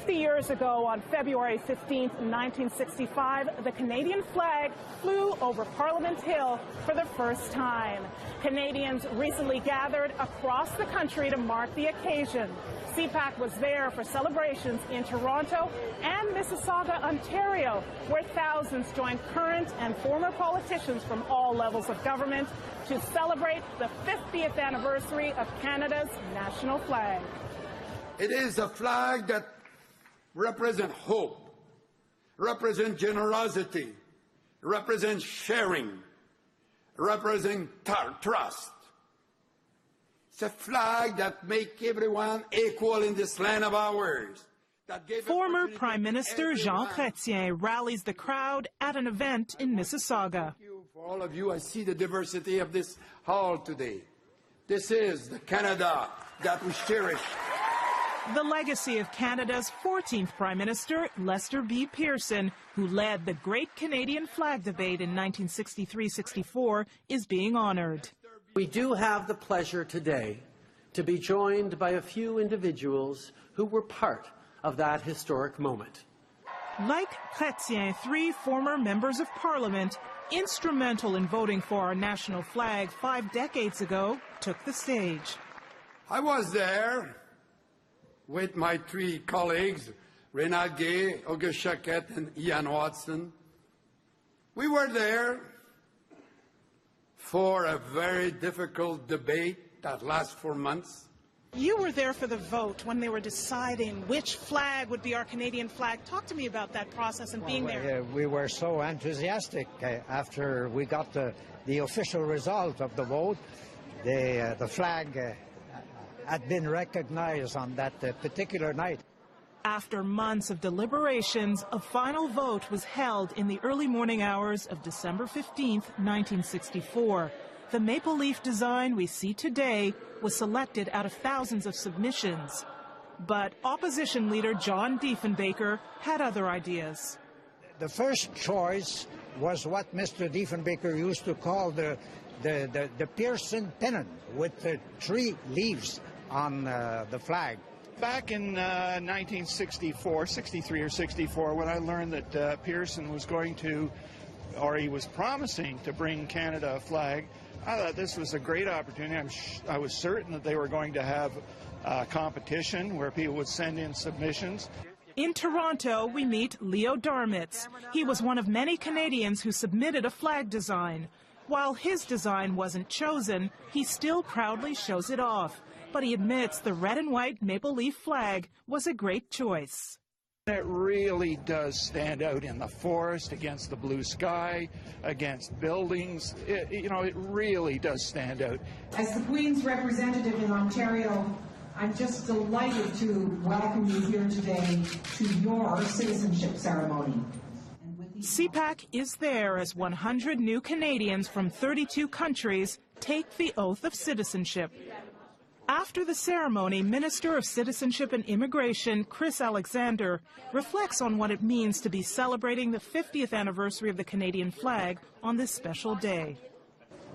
50 years ago, on February 15, 1965, the Canadian flag flew over Parliament Hill for the first time. Canadians recently gathered across the country to mark the occasion. CPAC was there for celebrations in Toronto and Mississauga, Ontario, where thousands joined current and former politicians from all levels of government to celebrate the 50th anniversary of Canada's national flag. It is a flag that represents hope, represents generosity, represents sharing, represents trust. It's a flag that makes everyone equal in this land of ours. Former Prime Minister Jean Chrétien rallies the crowd at an event in Mississauga. Thank you for all of you. I see the diversity of this hall today. This is the Canada that we cherish. The legacy of Canada's 14th Prime Minister, Lester B. Pearson, who led the Great Canadian Flag Debate in 1963-64, is being honored. We do have the pleasure today to be joined by a few individuals who were part of that historic moment. Like Chrétien, 3 former members of Parliament, instrumental in voting for our national flag 5 decades ago, took the stage. I was there with my 3 colleagues, Renald Gay, Auguste Chaquette, and Ian Watson. We were there for a very difficult debate that lasted for months. You were there for the vote when they were deciding which flag would be our Canadian flag. Talk to me about that process and being there. We were so enthusiastic after we got the official result of the vote. The flag had been recognized on that particular night. After months of deliberations, a final vote was held in the early morning hours of December 15, 1964. The maple leaf design we see today was selected out of thousands of submissions. But opposition leader John Diefenbaker had other ideas. The first choice was what Mr. Diefenbaker used to call the Pearson pennant with the 3 leaves on the flag. Back in 1964, 63 or 64, when I learned that Pearson was going to, or he was promising to bring Canada a flag, I thought this was a great opportunity. I was certain that they were going to have competition where people would send in submissions. In Toronto, we meet Leo DARMITZ. He was one of many Canadians who submitted a flag design. While his design wasn't chosen, he still proudly shows it off. But he admits the red and white maple leaf flag was a great choice. It really does stand out in the forest, against the blue sky, against buildings. It really does stand out. As the Queen's representative in Ontario, I'm just delighted to welcome you here today to your citizenship ceremony. CPAC is there as 100 new Canadians from 32 countries take the oath of citizenship. After the ceremony, Minister of Citizenship and Immigration Chris Alexander reflects on what it means to be celebrating the 50th anniversary of the Canadian flag on this special day.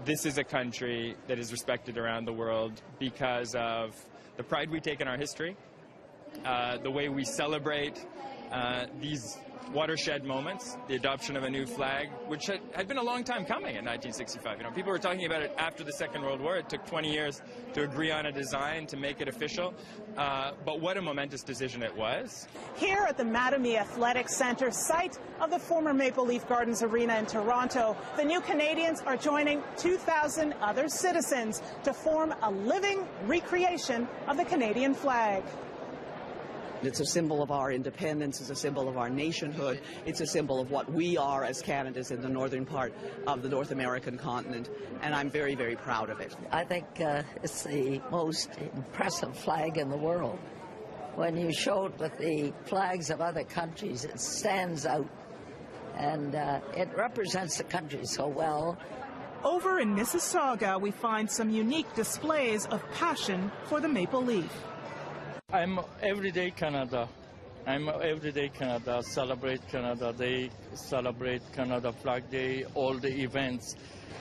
This is a country that is respected around the world because of the pride we take in our history, the way we celebrate these watershed moments, the adoption of a new flag, which had been a long time coming in 1965. People were talking about it after the Second World War. It took 20 years to agree on a design, to make it official. But what a momentous decision it was. Here at the Mattamy Athletic Centre, site of the former Maple Leaf Gardens Arena in Toronto, the new Canadians are joining 2,000 other citizens to form a living recreation of the Canadian flag. It's a symbol of our independence, it's a symbol of our nationhood, it's a symbol of what we are as Canadians in the northern part of the North American continent, and I'm very, very proud of it. I think it's the most impressive flag in the world. When you show it with the flags of other countries, it stands out, and it represents the country so well. Over in Mississauga, we find some unique displays of passion for the maple leaf. I'm everyday Canada. I'm everyday Canada, celebrate Canada Day, celebrate Canada Flag Day, all the events.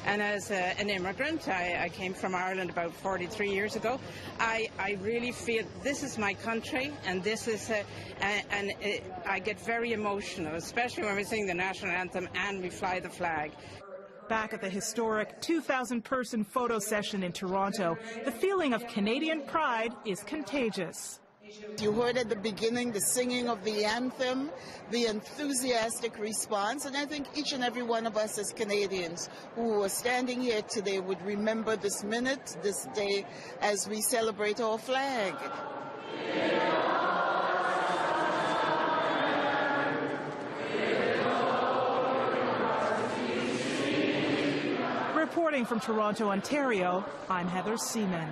And as an immigrant, I came from Ireland about 43 years ago. I really feel this is my country, and this is, I get very emotional, especially when we sing the national anthem and we fly the flag. Back at the historic 2,000-person photo session in Toronto, the feeling of Canadian pride is contagious. You heard at the beginning the singing of the anthem, the enthusiastic response, and I think each and every one of us as Canadians who are standing here today would remember this minute, this day, as we celebrate our flag. Reporting from Toronto, Ontario, I'm Heather Seaman.